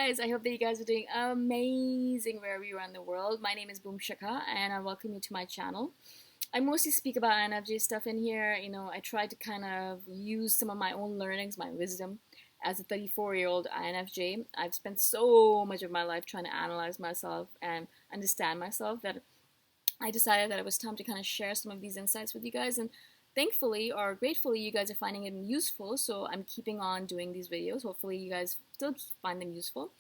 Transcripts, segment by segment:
guys, I hope that you guys are doing amazing wherever you are in the world. My name is Shikha and I welcome you to my channel. I mostly speak about INFJ stuff in here. I try to kind of use some of my own learnings, my wisdom. As a 34-year-old INFJ, I've spent so much of my life trying to analyze myself and understand myself that I decided that it was time to kind of share some of these insights with you guys. And thankfully or gratefully, you guys are finding it useful. So I'm keeping on doing these videos. Hopefully, you guys still find them useful.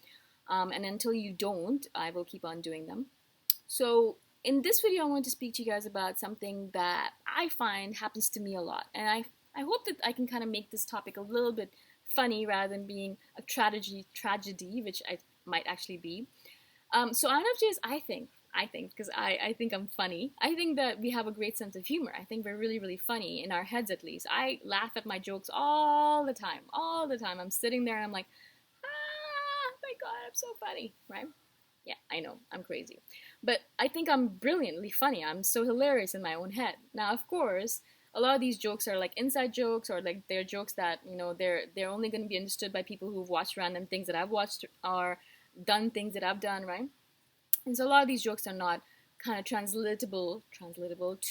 And until you don't, I will keep on doing them. So in this video, I want to speak to you guys about something that I find happens to me a lot. And I hope that I can kind of make this topic a little bit funny rather than being a tragedy, which I might actually be. So INFJs, I think, because I think I'm funny. I think that we have a great sense of humor. I think we're really, really funny, in our heads at least. I laugh at my jokes all the time, all the time. I'm sitting there and I'm like, my God, I'm so funny, right? Yeah, I know, I'm crazy. But I think I'm brilliantly funny. I'm so hilarious in my own head. Now, of course, a lot of these jokes are like inside jokes, or like they're jokes that, they're only going to be understood by people who've watched random things that I've watched or done things that I've done, right? And so a lot of these jokes are not kind of translatable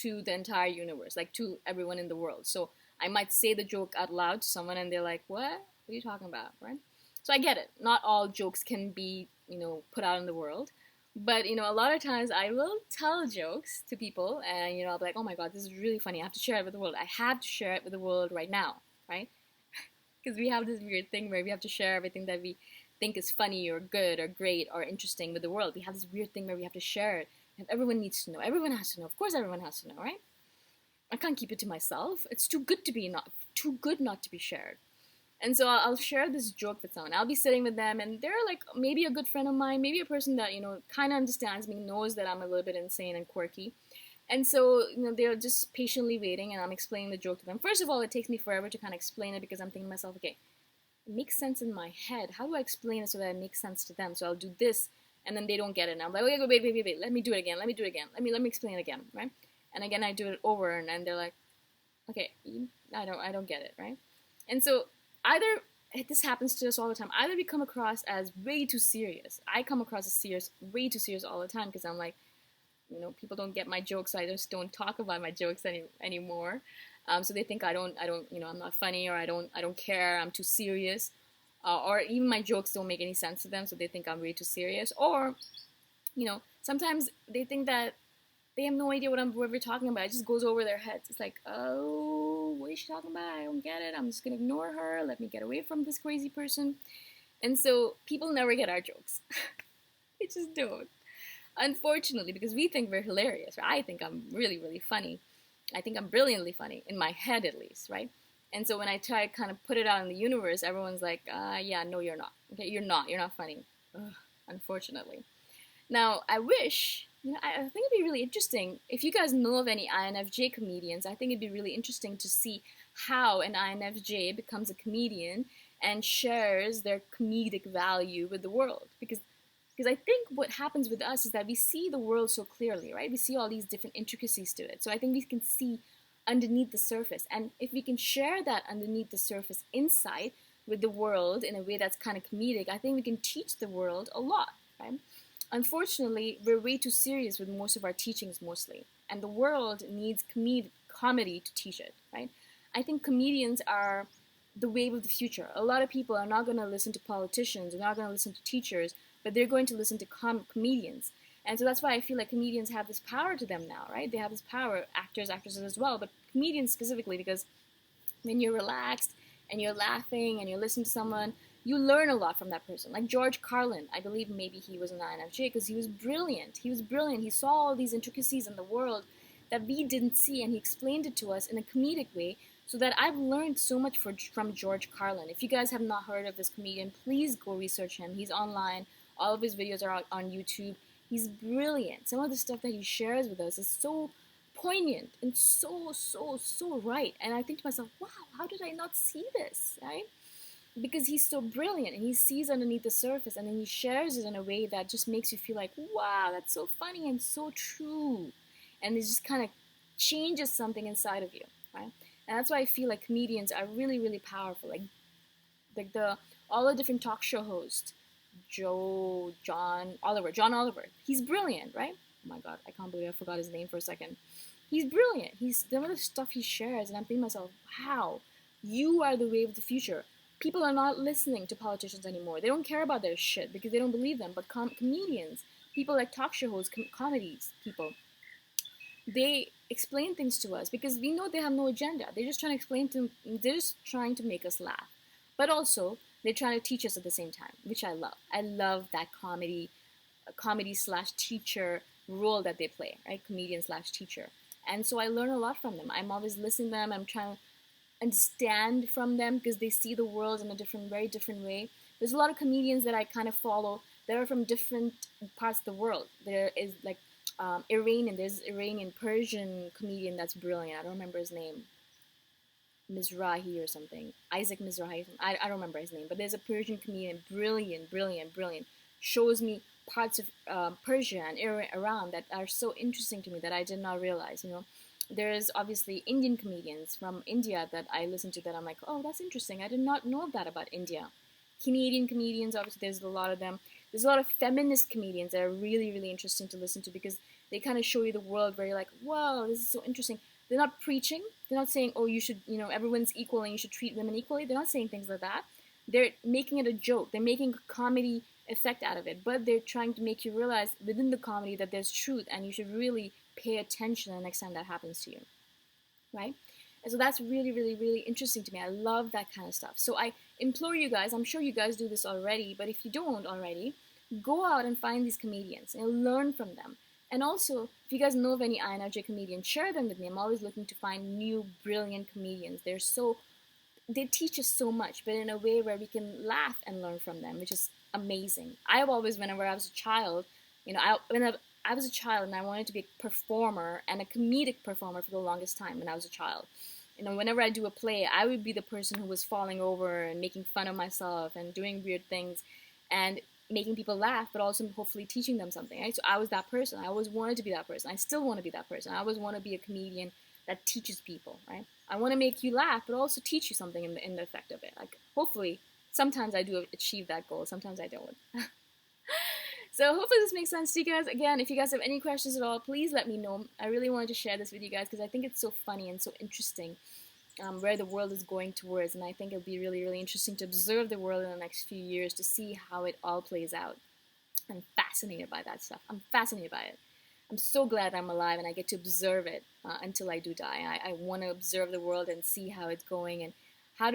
to the entire universe, like to everyone in the world. So I might say the joke out loud to someone and they're like, what are you talking about, right? So I get it. Not all jokes can be, put out in the world. But, a lot of times I will tell jokes to people and, I'll be like, oh my God, this is really funny. I have to share it with the world. I have to share it with the world right now, right? Because we have this weird thing where we have to share everything that we think is funny or good or great or interesting with the world. We have this weird thing where we have to share it, and everyone needs to know. Everyone has to know. Of course, everyone has to know, right? I can't keep it to myself. It's too good not to be shared. And so I'll share this joke with someone. I'll be sitting with them, and they're like maybe a good friend of mine, maybe a person that kind of understands me, knows that I'm a little bit insane and quirky. And so, they're just patiently waiting, and I'm explaining the joke to them. First of all, it takes me forever to kind of explain it because I'm thinking to myself, okay, it makes sense in my head. How do I explain it so that it makes sense to them? So I'll do this, and then they don't get it. And I'm like, okay, wait. Let me do it again. Let me let me explain it again, right? And again, I do it over, and then they're like, okay, I don't get it, right? And so either this happens to us all the time. Either we come across as way too serious. I come across as way too serious all the time because I'm like, people don't get my jokes, so I just don't talk about my jokes anymore. So they think I don't, I'm not funny, or I don't care. I'm too serious, or even my jokes don't make any sense to them, so they think I'm way too serious. Or, sometimes they think that they have no idea what we're talking about. It just goes over their heads. It's like, oh, what is she talking about? I don't get it. I'm just gonna ignore her. Let me get away from this crazy person. And so people never get our jokes. They just don't. Unfortunately, because we think we're hilarious. Right? I think I'm really, really funny. I think I'm brilliantly funny, in my head at least, right? And so when I try to kind of put it out in the universe, everyone's like, yeah, no, you're not. Okay, you're not funny. Ugh, unfortunately. Now, I wish, I think it'd be really interesting, if you guys know of any INFJ comedians, I think it'd be really interesting to see how an INFJ becomes a comedian and shares their comedic value with the world. Because I think what happens with us is that we see the world so clearly, right? We see all these different intricacies to it. So I think we can see underneath the surface. And if we can share that underneath the surface insight with the world in a way that's kind of comedic, I think we can teach the world a lot, right? Unfortunately, we're way too serious with most of our teachings mostly. And the world needs comedy to teach it, right? I think comedians are the wave of the future. A lot of people are not going to listen to politicians, they're not going to listen to teachers, but they're going to listen to comedians. And so that's why I feel like comedians have this power to them now, right? They have this power, actresses as well, but comedians specifically, because when you're relaxed and you're laughing and you listen to someone, you learn a lot from that person. Like George Carlin, I believe maybe he was an INFJ because he was brilliant. He was brilliant. He saw all these intricacies in the world that we didn't see, and he explained it to us in a comedic way, so that I've learned so much from George Carlin. If you guys have not heard of this comedian, please go research him. He's online. All of his videos are on YouTube. He's brilliant. Some of the stuff that he shares with us is so poignant and so right. And I think to myself, wow, how did I not see this, right? Because he's so brilliant and he sees underneath the surface, and then he shares it in a way that just makes you feel like, wow, that's so funny and so true. And it just kind of changes something inside of you, right? And that's why I feel like comedians are really, really powerful. Like all the different talk show hosts, John Oliver. He's brilliant, right? Oh my God, I can't believe I forgot his name for a second. He's brilliant. He's some of the stuff he shares, and I'm thinking to myself, wow, you are the wave of the future. People are not listening to politicians anymore. They don't care about their shit because they don't believe them. But comedians, people like talk show hosts, comedies people, they explain things to us because we know they have no agenda. They're just trying to they're just trying to make us laugh. But also, they're trying to teach us at the same time, which I love. I love that comedy slash teacher role that they play, right? Comedian slash teacher. And so I learn a lot from them. I'm always listening to them. I'm trying to understand from them because they see the world in a very different way. There's a lot of comedians that I kind of follow that are from different parts of the world. There is like there's Iranian Persian comedian that's brilliant. I don't remember his name. Mizrahi or something. Isaac Mizrahi. I don't remember his name, but there's a Persian comedian, brilliant, brilliant, brilliant. Shows me parts of Persia and Iran that are so interesting to me that I did not realize. There's obviously Indian comedians from India that I listen to that I'm like, oh, that's interesting. I did not know that about India. Canadian comedians, obviously, there's a lot of them. There's a lot of feminist comedians that are really, really interesting to listen to because they kind of show you the world where you're like, wow, this is so interesting. They're not preaching. They're not saying, oh, you should, everyone's equal and you should treat women equally. They're not saying things like that. They're making it a joke. They're making a comedy effect out of it. But they're trying to make you realize within the comedy that there's truth and you should really pay attention the next time that happens to you. Right? And so that's really, really, really interesting to me. I love that kind of stuff. So I implore you guys, I'm sure you guys do this already, but if you don't already, go out and find these comedians and learn from them. And also, if you guys know of any INFJ comedians, share them with me. I'm always looking to find new, brilliant comedians. They teach us so much, but in a way where we can laugh and learn from them, which is amazing. I've always, whenever I was a child, I was a child and I wanted to be a performer and a comedic performer for the longest time when I was a child. Whenever I do a play, I would be the person who was falling over and making fun of myself and doing weird things and making people laugh, but also hopefully teaching them something, right? So I was that person. I always wanted to be that person. I still want to be that person. I always want to be a comedian that teaches people, right? I want to make you laugh, but also teach you something in the effect of it. Like, hopefully, sometimes I do achieve that goal. Sometimes I don't. So hopefully this makes sense to you guys. Again, if you guys have any questions at all, please let me know. I really wanted to share this with you guys because I think it's so funny and so interesting where the world is going towards. And I think it'll be really, really interesting to observe the world in the next few years to see how it all plays out. I'm fascinated by that stuff. I'm fascinated by it. I'm so glad I'm alive and I get to observe it until I do die. I want to observe the world and see how it's going and how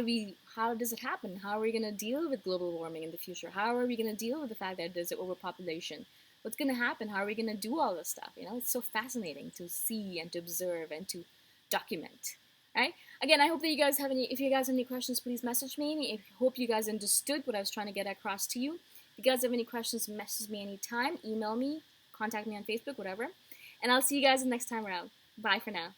does it happen? How are we going to deal with global warming in the future? How are we going to deal with the fact that there's an overpopulation? What's going to happen? How are we going to do all this stuff? It's so fascinating to see and to observe and to document. Right? Again, I hope that if you guys have any questions, please message me. I hope you guys understood what I was trying to get across to you. If you guys have any questions, message me anytime. Email me, contact me on Facebook, whatever. And I'll see you guys next time around. Bye for now.